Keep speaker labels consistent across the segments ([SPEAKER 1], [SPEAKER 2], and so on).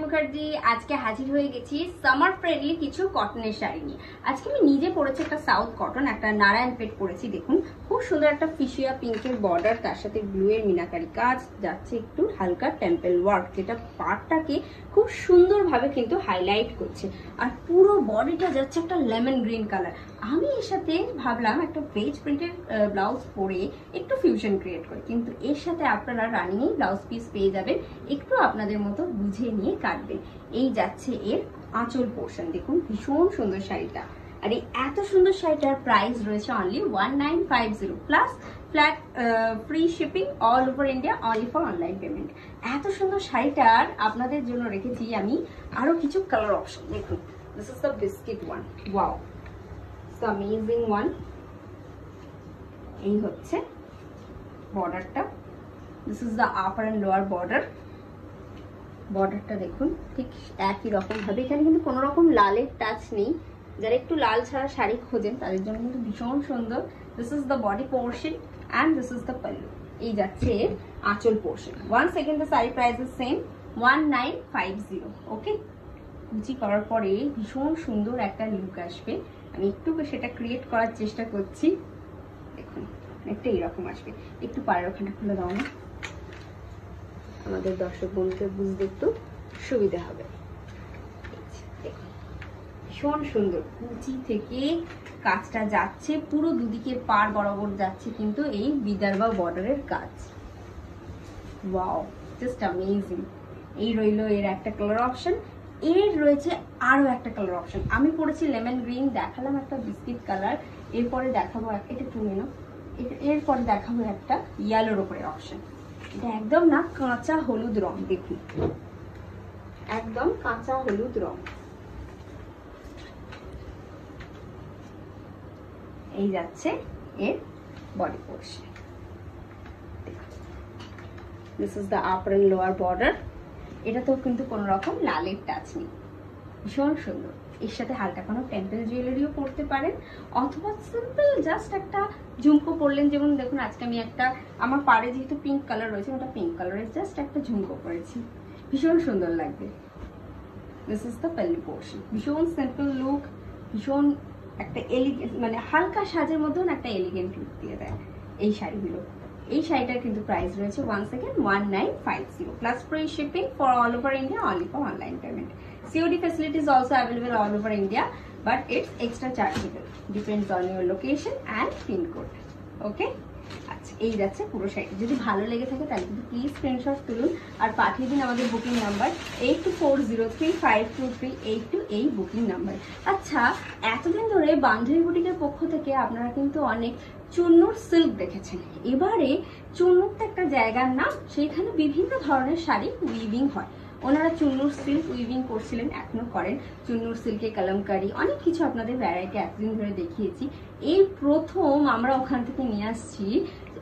[SPEAKER 1] মুখার্জি আজকে হাজির হয়ে গেছি সামার ফ্রেন্ডলি কিছু কটনের শাড়ি নিয়ে। আজকে আমি নিজে পরেছি একটা সাউথ কটন, একটা নারায়ণপেট পরেছি। দেখুন খুব সুন্দর একটা ফিশিয়া পিঙ্কের বর্ডার, তার সাথে ব্লু এর মিনাকারি কাজ যাচ্ছে, একটু হালকা টেম্পল ওয়ার্ক, যেটা পাড়টাকে খুব সুন্দরভাবে কিন্তু হাইলাইট করছে। আর পুরো বডিটা যাচ্ছে একটা লেমন গ্রিন কালার। আমি এর সাথে ভাবলাম একটা পেজ প্রিন্টের ব্লাউজ পরে একটু ফিউশন ক্রিয়েট করি, কিন্তু এর সাথে আপনারা রানিং ব্লাউজ পিস পেয়ে যাবেন, একটু আপনাদের মতো বুঝে নিয়ে কাটবেন। এই যাচ্ছে এর আঁচল পোর্শন, দেখুন ভীষণ সুন্দর শাড়িটা। আর এই এত সুন্দর শাড়িটার প্রাইস রয়েছে only 1950 plus flat free shipping all over India, only for online payment. এত সুন্দর শাড়িটার আপনাদের জন্য রেখেছি আমি আরো কিছু কালার অপশন। দেখুন this is the biscuit one, wow it's amazing one. এই হচ্ছে বর্ডারটা, this is the upper and lower border. বর্ডারটা দেখুন ঠিক একই রকম ভাবে, এখানে কিন্তু কোনো রকম লালের টাচ নেই। যারা একটু লাল ছাড়া শাড়ি খোঁজেন তাদের জন্য কিন্তু ভীষণ সুন্দর। This is the body portion and this is the pallu. এই যাচ্ছে আঁচল portion. One second, the sari price is same 1950। ওকে, কুচি করার পরে ভীষণ সুন্দর একটা লুক আসবে। আমি একটু সেটা ক্রিয়েট করার চেষ্টা করছি। দেখুন একটা এইরকম আসবে। একটু পায়ের ওখানে খুলে দাও না, আমাদের দর্শক বন্ধুকে বুঝতে একটু সুবিধা হবে। দেখুন ভীষণ সুন্দর, কুচি থেকে কাজটা যাচ্ছে পুরো দুদিকের পাড় বরাবর যাচ্ছে কিন্তু এই বিদর্ভা বর্ডারের কাজ। Wow, just amazing. এই রইল এর একটা কালার অপশন। এর রয়েছে আরো একটা কালার অপশন। আমি পরেছি লেমন গ্রিন, দেখালাম একটা বিস্কিট কালার, এরপরে দেখাবো এটা টুনে না, এরপরে দেখাবো একটা ইয়েলোর উপরে অপশন। এটা একদম না কাঁচা হলুদ রং, দেখুন একদম কাঁচা হলুদ রং। এই যাচ্ছে এর body portion. This is the upper and lower border. এটাতেও কিন্তু কোনো রকম লালের টাচ নেই, ভীষণ সুন্দর। এর সাথে হালকা কোনো টেম্পল জুয়েলারিও পরতে পারেন, অথবা সিম্পল জাস্ট একটা ঝুমকো পরলেন। যেমন দেখুন আজকে আমি একটা, আমার পাড়ে যেহেতু পিঙ্ক কালার রয়েছে, ওটা পিঙ্ক কালারের জাস্ট একটা ঝুমকো পরেছি, ভীষণ সুন্দর লাগবে। This is the pallu portion. ভীষণ সিম্পল লুক, ভীষণ একটা এলিগেন্ট, মানে হালকা সাজের মধ্যেও একটা এলিগেন্ট লুক দিয়ে দেয় এই শাড়িগুলো। এই শাড়িটার কিন্তু প্রাইস রয়েছে 1950 plus free shipping for all over India, only for online payment. COD facility is also available all over India, but it's extra chargeable, depends on your location and pin code. Okay, আচ্ছা এই যাচ্ছে পুরো শাড়িটা। যদি ভালো লেগে থাকে তাহলে কিন্তু প্লিজ স্ক্রিনশট তুলুন আর পাঠিয়ে দিন আমাদের বুকিং নাম্বার 8240352382, এই বুকিং নাম্বার। আচ্ছা, এতদিন ধরে বান্ধবী বুটিকের পক্ষ থেকে আপনারা কিন্তু অনেক চুন্নুর সিল্ক দেখেছেন। এবারে চুন্নুর তো একটা জায়গার নাম, সেইখানে বিভিন্ন ধরনের শাড়ি উইভিং হয়। ওনারা চুন্নুর সিল্ক উইভিং করছিলেন, এখনো করেন। চুন্নুর সিল্কে কলমকারি অনেক কিছু আপনাদের ভ্যারাইটি এতদিন ধরে দেখিয়েছি। এই প্রথম আমরা ওখান থেকে নিয়ে আসছি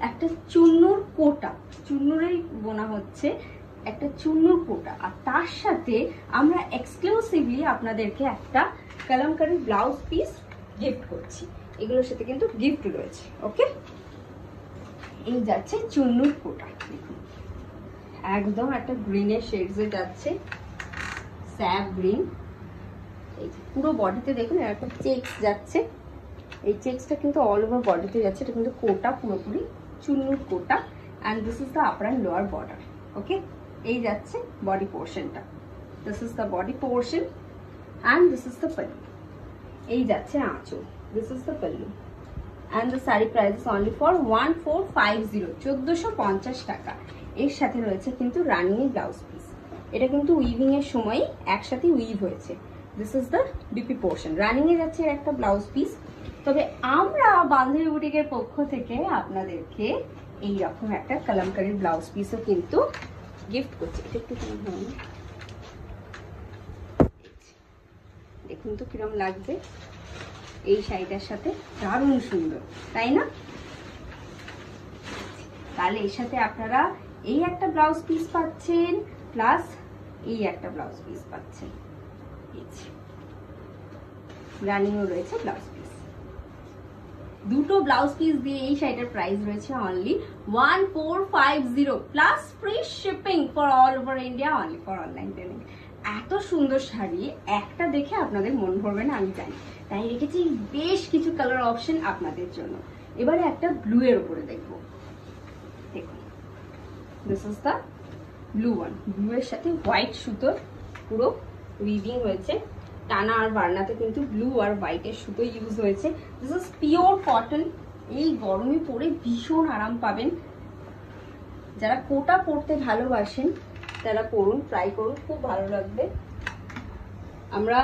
[SPEAKER 1] একটা চুন্নুর কোটা, চুন্নুরেই বোনা হচ্ছে একটা চুন্নুর কোটা। আর তার সাথে আমরা এক্সক্লুসিভলি আপনাদেরকে একটা কলমকারি ব্লাউজ পিস গিফট করছি। এগুলোর সাথে কিন্তু গিফট রয়েছে। ওকে, এই যাচ্ছে চুন্নুর কোটা। দেখুন একদম একটা গ্রিনের শেডসে যাচ্ছে, স্যাপ গ্রিন। এই পুরো বডিতে দেখুন একটা চেক্স যাচ্ছে, এই চেক্সটা কিন্তু অল ওভার বডিতে যাচ্ছে। এটা কিন্তু কোটা, পুরোপুরি চুন্নুর কোটা। And this is the upper and lower border. Okay, এই যাচ্ছে বডি পোর্শনটা। This is the body portion and this is the pallu. এই যাচ্ছে আঁচল, this is the pallu. And the sari price is only for 1450, 1450 টাকা। এর সাথে রয়েছে কিন্তু রানিং এর ব্লাউজ পিস। এটা কিন্তু উইভিং এর সময় একসাথে উইভ হয়েছে। This is the DP portion. Running এ যাচ্ছে একটা ব্লাউজ পিস। তবে আমরা বান্ধবী বুটিকের পক্ষ থেকে আপনাদেরকে এইরকম একটা কলমকারীর ব্লাউজ পিসও কিন্তু গিফট করছি। এটা একটু দেখুন তো কিরম লাগছে এই শাড়িটার সাথে, দারুণ সুন্দর তাই না? তাহলে এর সাথে আপনারা এই একটা ব্লাউজ পিস পাচ্ছেন, প্লাস এই একটা ব্লাউজ পিস পাচ্ছেন। রানিংও রয়েছে ব্লাউজ পিস। দুটো ব্লাউজ পিস দিয়ে এই শাড়িটার প্রাইস রয়েছে only 1450 plus free shipping for all over India, only for online payment. এত সুন্দর শাড়ি একটা দেখে আপনাদের মন ভরবে না আমি জানি, তাই রেখেছি বেশ কিছু কালার অপশন আপনাদের জন্য। এবারে একটা ব্লু এর উপরে দেখবো, দেখুন this is the blue one. Blue এর সাথে হোয়াইট সুতোর পুরো উইভিং হয়েছে, টানা আর বার্নাতে কিন্তু ব্লু আর হোয়াইটের সুতো ইউজ হয়েছে। This is pure cotton. এই গরমে পরে ভীষণ আরাম পাবেন। যারা কোটা পরতে ভালোবাসেন তারা পরুন, ট্রাই করুন, খুব ভালো লাগবে। আমরা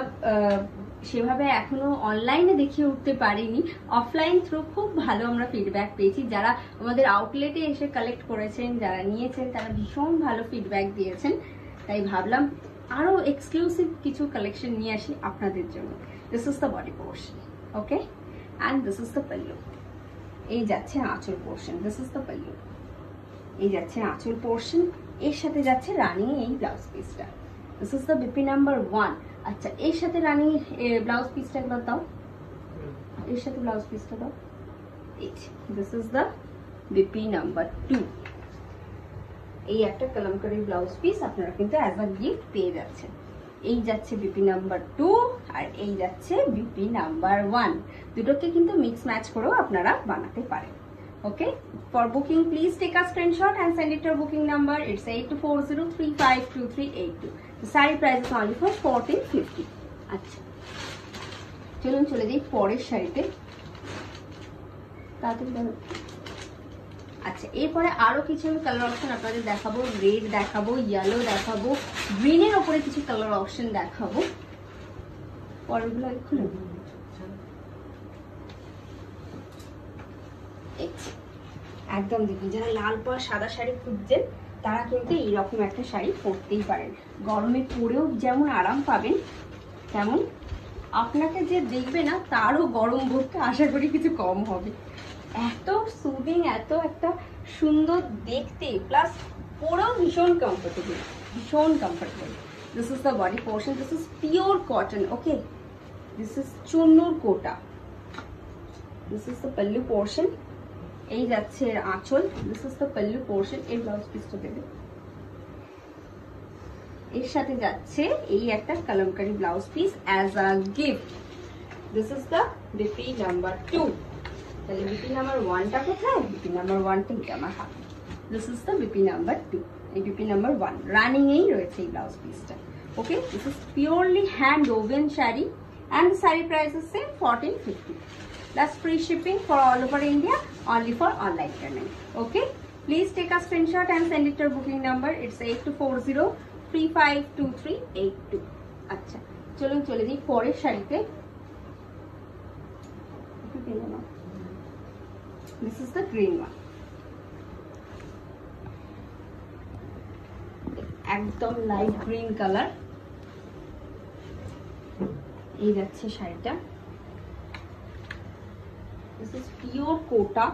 [SPEAKER 1] সেভাবে এখনো অনলাইনে দেখিয়ে উঠতে পারিনি, অফলাইন থ্রু খুব ভালো আমরা ফিডব্যাক পেয়েছি। যারা আমাদের আউটলেটে এসে কালেক্ট করেছেন, যারা নিয়েছেন, তারা ভীষণ ভালো ফিডব্যাক দিয়েছেন। তাই ভাবলাম আরো এক্সক্লুসিভ কিছু কালেকশন নিয়ে আসি আপনাদের জন্য। This is the body portion, okay, and this is the pallu. এই যাচ্ছে আঁচল portion, this is the pallu. এই যাচ্ছে আঁচল পোর্শন, এর সাথে যাচ্ছে রানিং এই ব্লাউজ পিসটা। This is the BP number 1। আচ্ছা, এর সাথে রানিং ব্লাউজ পিসটা একবার দাও, এর সাথে ব্লাউজ পিসটা দাও। This is the BP number 2। এই একটা কলমকারি ব্লাউজ পিস আপনারা কিন্তু অ্যাজ আ গিফট পেয়ে যাচ্ছেন। এই যাচ্ছে বিপি নাম্বার 2 আর এই যাচ্ছে বিপি নাম্বার 1। দুটোকে কিন্তু মিক্স ম্যাচ করেও আপনারা বানাতে পারেন। Okay, for booking please take a screenshot and send it to our booking number. It's 8240352382. The saree price is only for 1450. আচ্ছা, চলুন চলে যাই পরের শাড়িতে। আচ্ছা, এরপরে আরো কিছু আমি কালার অপশন আপনাদের দেখাবো। রেড দেখাবো, ইয়েলো দেখাবো, গ্রিনের ওপরে কিছু কালার অপশন দেখাবো। পরেরগুলো খুলে একদম দেখুন, যারা লাল পাড় সাদা শাড়ি খুঁজছেন তারা কিন্তু এইরকম একটা শাড়ি পরতেই পারেন। গরমে পরেও যেমন আরাম পাবেন, তেমন আপনাকে যে দেখবে না তারও গরম বোধটা আশা করি কিছু কম হবে। এত সুদিং, এত একটা সুন্দর দেখতে, প্লাস পরেও ভীষণ কমফোর্টেবল, ভীষণ comfortable. This is the body portion, this is pure cotton, okay, this is চুন্নুর কোটা। This is the pallu portion. এই যাচ্ছে আঁচল, this is the pallu portion. এর ব্লাউজ পিসটা দেবে, এর সাথে যাচ্ছে এই একটা kalamkari blouse piece as a gift. This is the BP number 2। তাহলে বিপি নাম্বার 1টা কোথায়? বিপি নাম্বার 1টা আমার হাতে। This is the BP number 2। এই বিপি নাম্বার 1 রানিং এই রয়েছে এই ব্লাউজ পিসটা। Okay, this is purely hand woven sari and the saree price is same 1450. Plus free shipping for all over India, only for online payment. Okay, please take a screenshot and send it to our booking number. It's 8240352382. আচ্ছা, চলুন চলে যাই পরের শাড়িতে। This is the green one. একদম light green colour. এই যাচ্ছে শাড়িটা, দিস ইজ পিওর কোটা।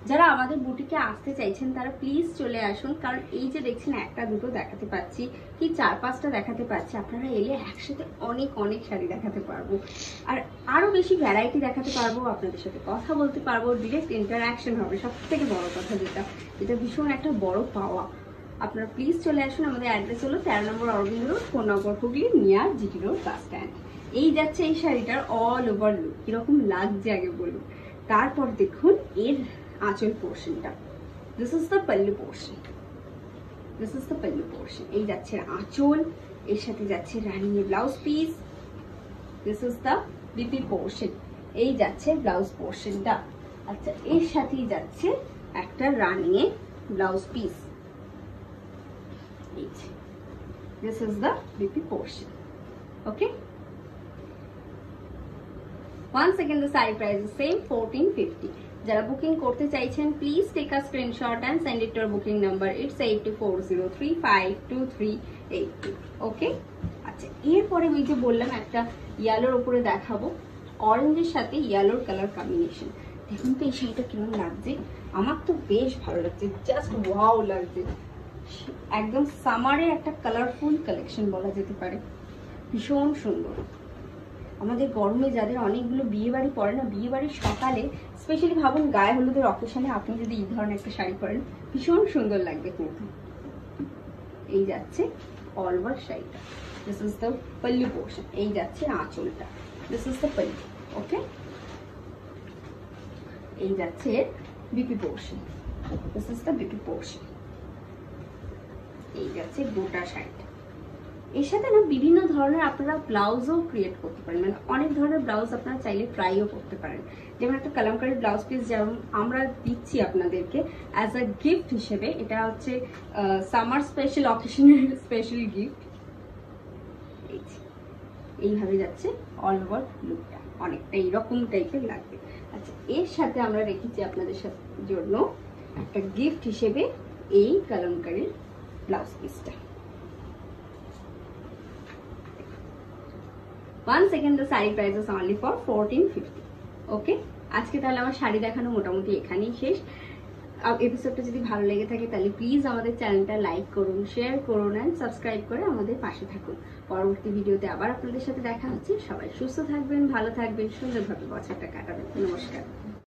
[SPEAKER 1] যারা আমাদের বুটিকে আসতে চাইছেন তারা প্লিজ চলে আসুন, কারণ এই যে দেখছেন একটা দুটো দেখাতে পাচ্ছি কি 4-5টা দেখাতে পাচ্ছি, আপনারা এলে একসাথে অনেক অনেক শাড়ি দেখাতে পারবো, আর আরো বেশি ভ্যারাইটি দেখাতে পারবো, আপনাদের সাথে কথা বলতে পারবো, ডিরেক্ট ইন্টারাকশন হবে। সব থেকে বড় কথা যেটা ভীষণ একটা বড় পাওয়া। আপনারা প্লিজ চলে আসুন। আমাদের অ্যাড্রেস হলো 13 নম্বর অরবিন্দ রোড, 4 নম্বর Hooghly, near GT road bus stand. এই যাচ্ছে এই শাড়িটার অল ওভার লুক, কিরকম লাগছে আগে বলুন। তারপর দেখুন এর আঁচল পোর্শনটা, this is the pallu portion, this is the pallu portion. এই যাচ্ছে আঁচল, এর সাথে যাচ্ছে রানিং এর blouse piece, this is the BP portion. এই যাচ্ছে ব্লাউজ পোর্শনটা। আচ্ছা, এর সাথেই যাচ্ছে একটা রানিং এর blouse piece. This is the BP portion. Okay, once again the saree price is same 1450. যারা বুকিং করতে চাইছেন please take a screenshot and send it to our booking number. It's 8240352382. Okay, আচ্ছা, এরপরে ওই যে বললাম একটা ইয়েলোর উপরে দেখাবো, অরেঞ্জের সাথে ইয়েলোর কালার কম্বিনেশন। দেখুন তো এই শাড়িটা কেমন লাগছে, আমার তো বেশ ভালো লাগছে, জাস্ট ওয়াও লাগছে। একদম সামারে একটা কালারফুল কালেকশন বলা যেতে পারে, ভীষণ সুন্দর। আমাদের গরমে যাদের অনেকগুলো বিয়ে বাড়ি পড়ে না, বিয়ে বাড়ির সকালে স্পেশালি ভাবুন গায়ে হলুদের অকেশনে আপনি যদি এই ধরনের একটা শাড়ি পরেন, ভীষণ সুন্দর লাগবে কিন্তু। এই যাচ্ছে অল ওভার শাড়িটা। This is the pallu portion, এই যাচ্ছে আঁচলটা, দিস ইজ দ্য পল্লু। ওকে, এই যাচ্ছে BP portion, this is the BP portion, এই যাচ্ছে গোটা সাইড। এর সাথে না বিভিন্ন ধরনের আপনারা ব্লাউজও ক্রিয়েট করতে পারেন, মানে অনেক ধরনের ব্লাউজ আপনারা চাইলে ট্রাইও করতে পারেন। যেমন একটা কালামকারী ব্লাউজ পিস যেমন আমরা দিচ্ছি আপনাদেরকে অ্যাজ আ গিফট হিসেবে, এটা হচ্ছে সামার স্পেশাল অকেশনের স্পেশাল গিফট। এইভাবে যাচ্ছে অল ওভার লুকটা, অনেকটা এইরকম টাইপের লাগবে। আচ্ছা, এর সাথে আমরা রেখেছি আপনাদের জন্য একটা গিফট হিসেবে এই কালামকারীর ব্লাউজ পিসটা। Once again the saree price is only for 1450. ওকে, আজকে তাহলে আমার শাড়ি দেখানো মোটামুটি এখানেই শেষ। এপিসোডটা যদি ভালো লেগে থাকে তাহলে প্লিজ আমাদের চ্যানেলটা লাইক করুন, শেয়ার করুন অ্যান্ড সাবস্ক্রাইব করে আমাদের পাশে থাকুন। পরবর্তী ভিডিওতে আবার আপনাদের সাথে দেখা হচ্ছে। সবাই সুস্থ থাকবেন, ভালো থাকবেন, সুন্দরভাবে বছরটা কাটাবেন। নমস্কার।